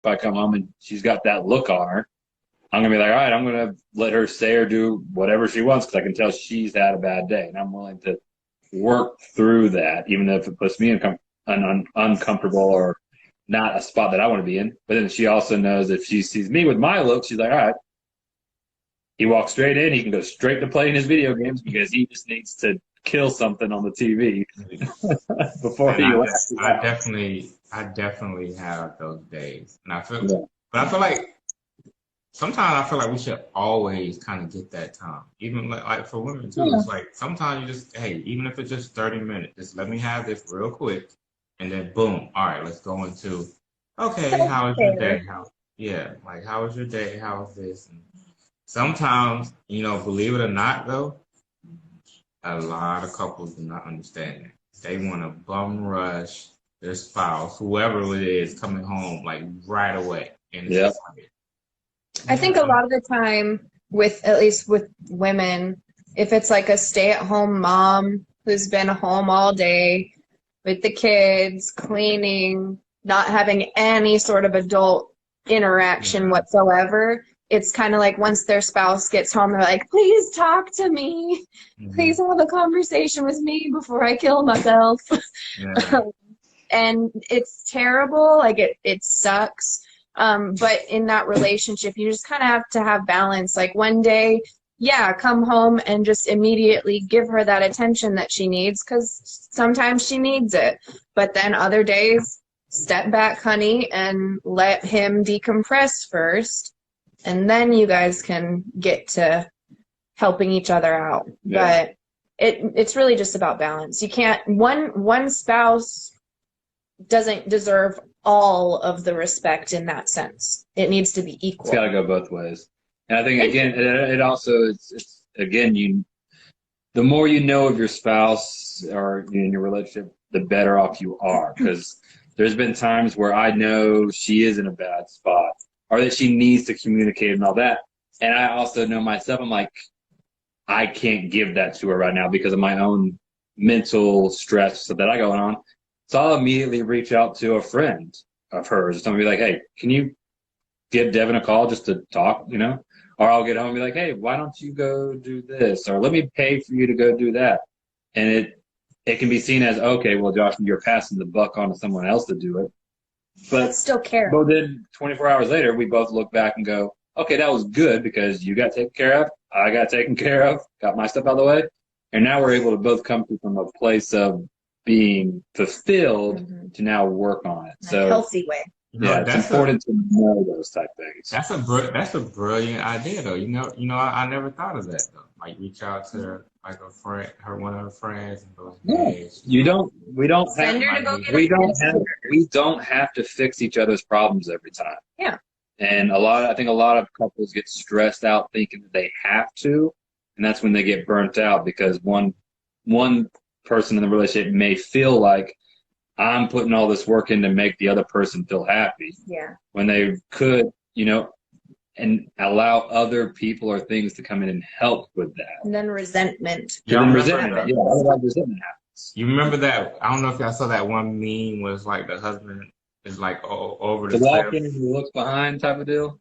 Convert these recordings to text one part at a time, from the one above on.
if I come home and she's got that look on her, I'm going to be like, all right, I'm going to let her say or do whatever she wants because I can tell she's had a bad day. And I'm willing to work through that, even if it puts me in uncomfortable or not a spot that I want to be in. But then she also knows if she sees me with my look, she's like, all right, he walks straight in. He can go straight to playing his video games because he just needs to kill something on the TV before he lets it out. I definitely have those days. And but I feel like sometimes we should always kind of get that time. Even like for women too, it's like sometimes you just, hey, even if it's just 30 minutes, just let me have this real quick. And then boom, all right, let's go into, okay, how was your day? How was your day? How was this? And sometimes, believe it or not though, a lot of couples do not understand that. They want to bum rush their spouse, whoever it is, coming home like right away. And it's just like, I think a lot of the time at least with women, if it's like a stay-at-home mom who's been home all day with the kids, cleaning, not having any sort of adult interaction whatsoever, it's kind of like once their spouse gets home, they're like, please talk to me. Please have a conversation with me before I kill myself. And it's terrible. Like it sucks. But in that relationship, you just kind of have to have balance. Like one day, come home and just immediately give her that attention that she needs because sometimes she needs it. But then other days, step back, honey, and let him decompress first. And then you guys can get to helping each other out. But it's really just about balance. You can't, one spouse doesn't deserve all of the respect in that sense. It needs to be equal. It's got to go both ways. And I think, again, it also, the more you know of your spouse or in your relationship, the better off you are. Because there's been times where I know she is in a bad spot or that she needs to communicate and all that. And I also know myself, I'm like, I can't give that to her right now because of my own mental stress that I got on. So I'll immediately reach out to a friend of hers. Somebody be like, hey, can you give Devin a call just to talk, Or I'll get home and be like, hey, why don't you go do this? Or let me pay for you to go do that. And it can be seen as, okay, well, Josh, you're passing the buck on to someone else to do it. But still care. But then 24 hours later, we both look back and go, okay, that was good because you got taken care of, I got taken care of, got my stuff out of the way. And now we're able to both come from a place of being fulfilled to now work on it. In a healthy way. Yeah, it's important to know those type things. That's a brilliant idea, though. I never thought of that though. Like reach out to like a friend, one of her friends, and go. Hey, we don't have to fix each other's problems every time. Yeah. And I think a lot of couples get stressed out thinking that they have to, and that's when they get burnt out because one person in the relationship may feel like I'm putting all this work in to make the other person feel happy. Yeah. When they could, and allow other people or things to come in and help with that. And then resentment. Otherwise resentment happens. You remember that? I don't know if y'all saw that one meme was like the husband is like over the walk cliff. in and he looks behind type of deal.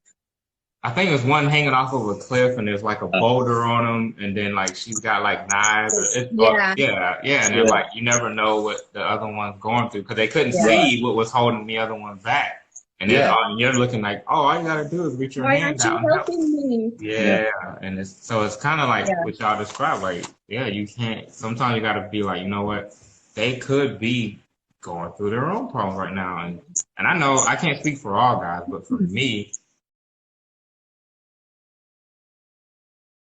I think it was one hanging off of a cliff and there's like a boulder on him and then like she's got like knives. And they're like, you never know what the other one's going through because they couldn't see what was holding the other one back. And then you're looking like, all you gotta do is reach your hand out and help. And it's kind of like what y'all described. Like, you can't. Sometimes you gotta be like, you know what? They could be going through their own problems right now, and I know I can't speak for all guys, but for me,